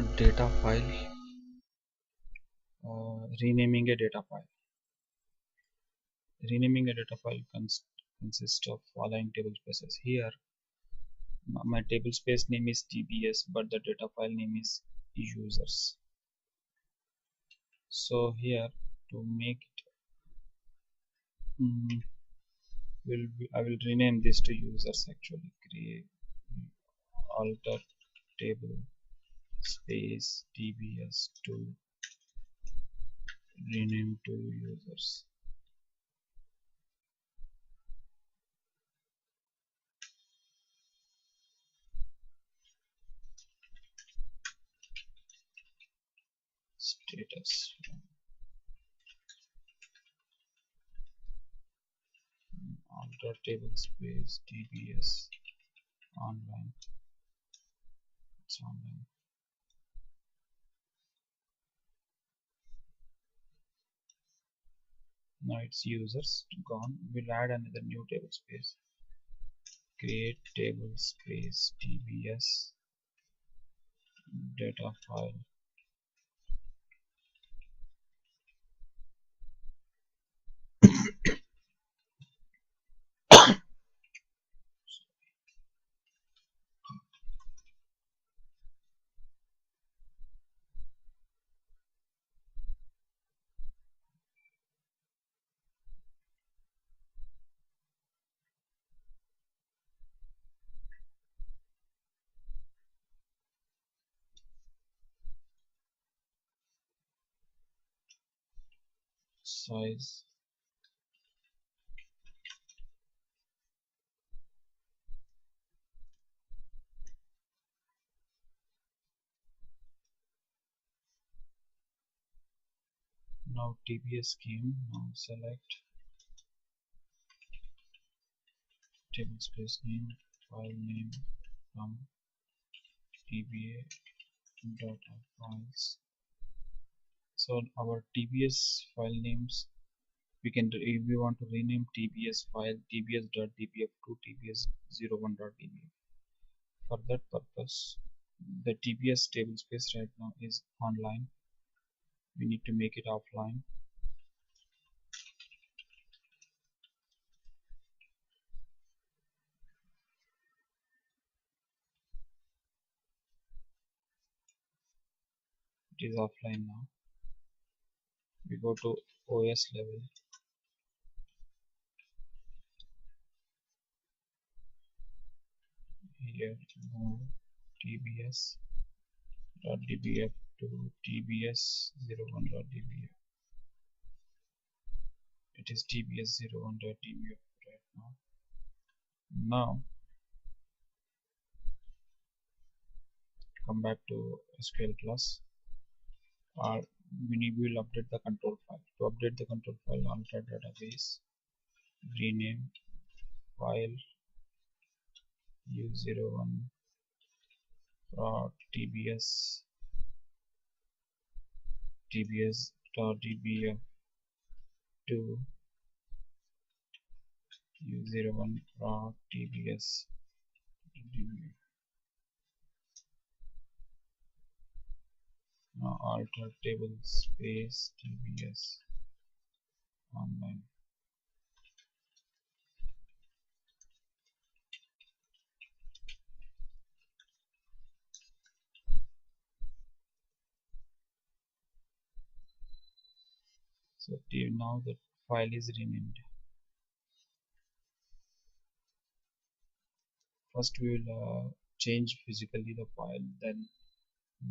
data file, renaming a data file. Renaming a data file consists of following table spaces. Here, my table space name is TBS, but the data file name is users. So here, to make it, I will rename this to users. Actually, create alter table space TBS to rename to users. Status alter table space TBS online. It's online. Now it's users gone. We'll add another new table space. Create table space TBS data file. Size now TBS scheme. Now select table space name, file name from TBA data files. So our TBS file names, we can, if we want to rename TBS file tbs.dbf to tbs01.dbf. For that purpose, the TBS table space right now is online. We need to make it offline. It is offline now. We go to OS level. Here move tbs.dbf to tbs01.dbf. It is tbs01.dbf right now. Now come back to SQL class. We will update the control file. To update the control file, alter database, rename file u01 tbs.dbf to u01.tbs.dbf. Now alter table space tbs online. So now the file is renamed. First we will change physically the file, then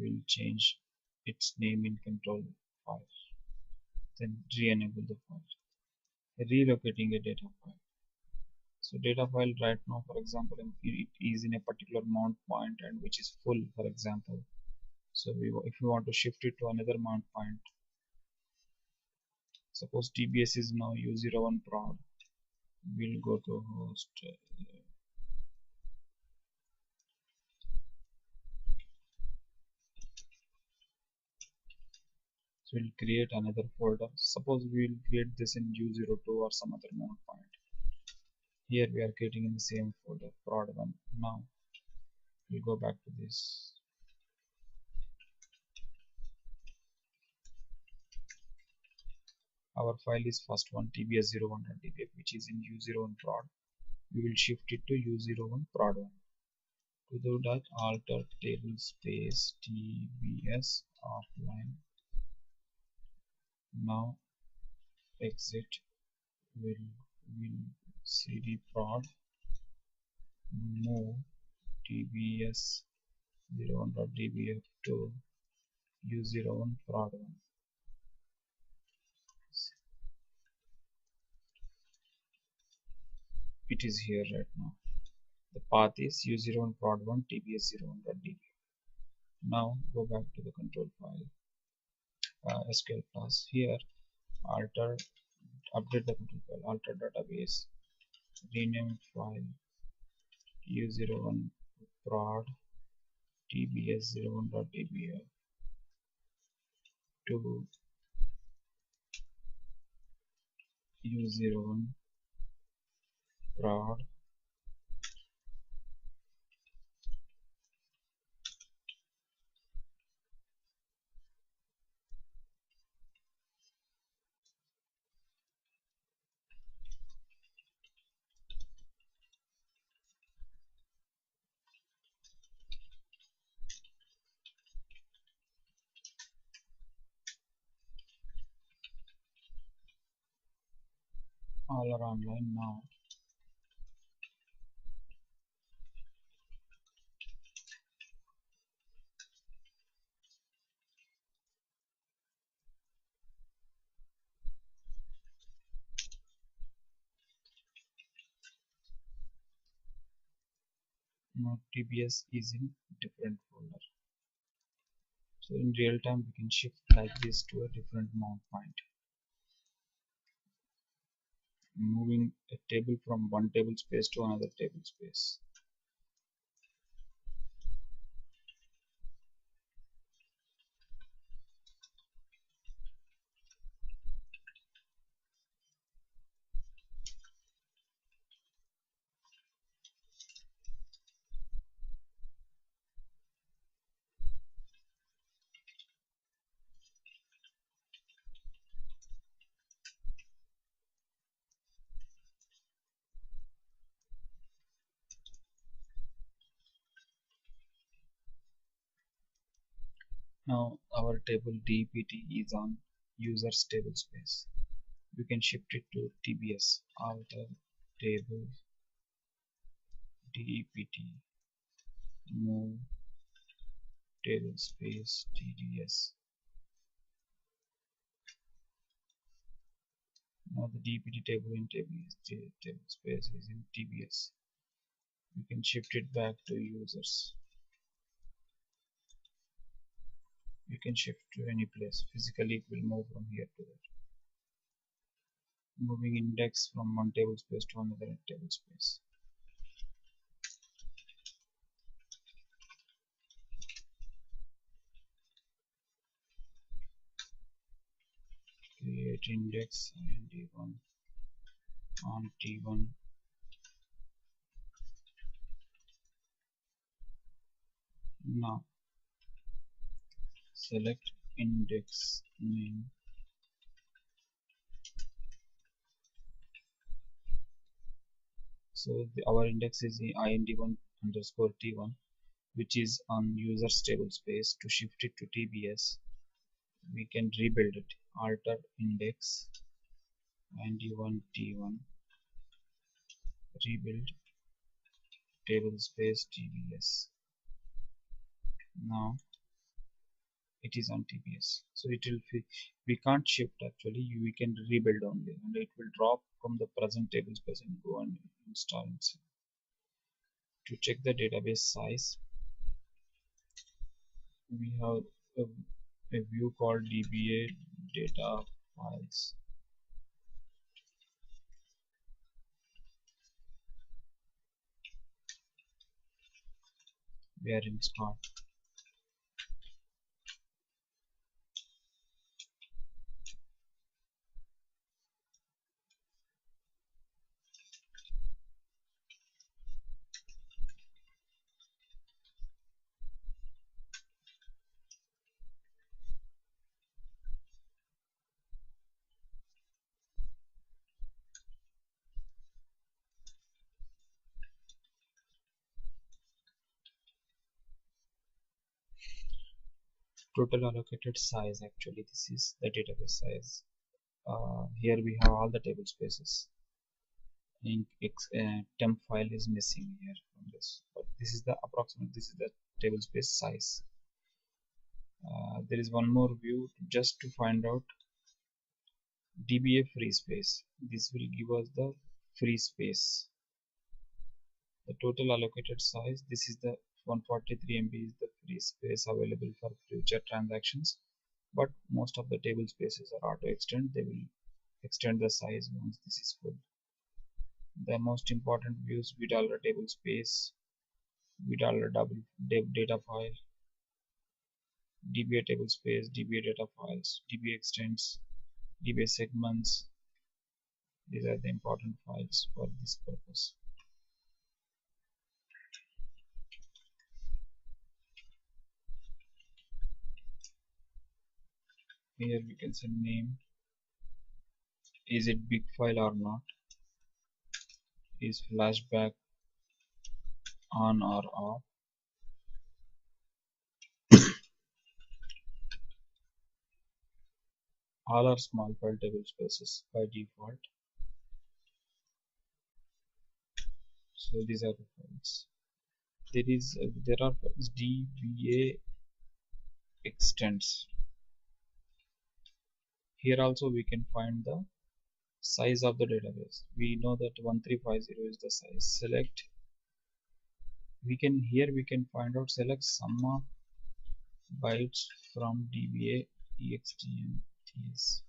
we'll change its name in control file, then re-enable the file, relocating a data file. So data file right now, for example, it is in a particular mount point and which is full, for example. So if we want to shift it to another mount point, suppose TBS is now u01 prod, we'll go to host. So we'll create another folder. Suppose we will create this in u02 or some other mount point. Here we are creating in the same folder, prod1. Now we'll go back to this. Our file is first one tbs01.dbf, which is in u01 prod. We will shift it to u01 prod1. To do that, alter table space tbs offline. Now exit will cd prod, move tbs01.dbf to u01 prod1. It is here right now. The path is u01 prod1 tbs01.dbf. Now go back to the control file, SQL class. Here, alter, update the control file, alter database, rename file u01 prod tbs01.dbf to u01 prod. All are online now. Now TBS is in different folder. So in real time we can shift like this to a different mount point. Moving a table from one table space to another table space. Now our table DEPT is on users table space. We can shift it to TBS, alter table DEPT, move table space TDS. Now the DEPT table in table space is in TBS. We can shift it back to users. You can shift to any place. Physically it will move from here to there. Moving index from one table space to another table space. Create index and D1 on T1. Now select index name. So our index is ind1 underscore t1, which is on users table space. To shift it to TBS, we can rebuild it. Alter index ind1 t1, rebuild table space TBS. Now it is on TBS, so it will we can't shift actually. We can rebuild only, and it will drop from the present table space and go and install it. To check the database size, we have a view called DBA data files. We are in start. Total allocated size, actually this is the database size. Here we have all the table spaces. Temp file is missing here from this, but this is the approximate, this is the table space size. There is one more view just to find out dba free space. This will give us the free space, the total allocated size. This is the 143 MB is the free space available for future transactions, but most of the table spaces are auto extend. They will extend the size once this is full. The most important views: $, table space, $, double data file, dba table space, dba data files, dba extends, dba segments. These are the important files for this purpose. Here we can say name. Is it big file or not? Is flashback on or off? All are small file table spaces by default. So these are the files. There are files dba extends. Here also we can find the size of the database. We know that 1350 is the size. Select. We can find out, select sum of bytes from dba ext and ts.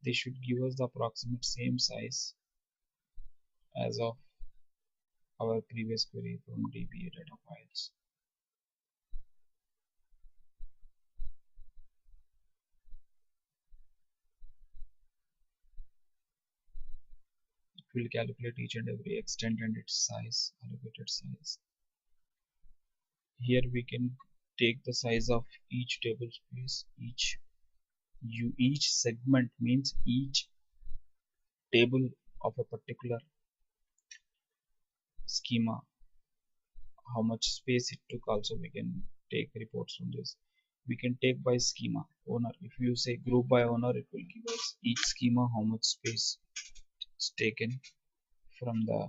They should give us the approximate same size as of our previous query from dba data files. It will calculate each and every extent and its size, allocated size. Here we can take the size of each table space. Each segment means each table of a particular schema, how much space it took. Also we can take reports from this. We can take by schema owner. If you say group by owner, it will give us each schema how much space is taken from the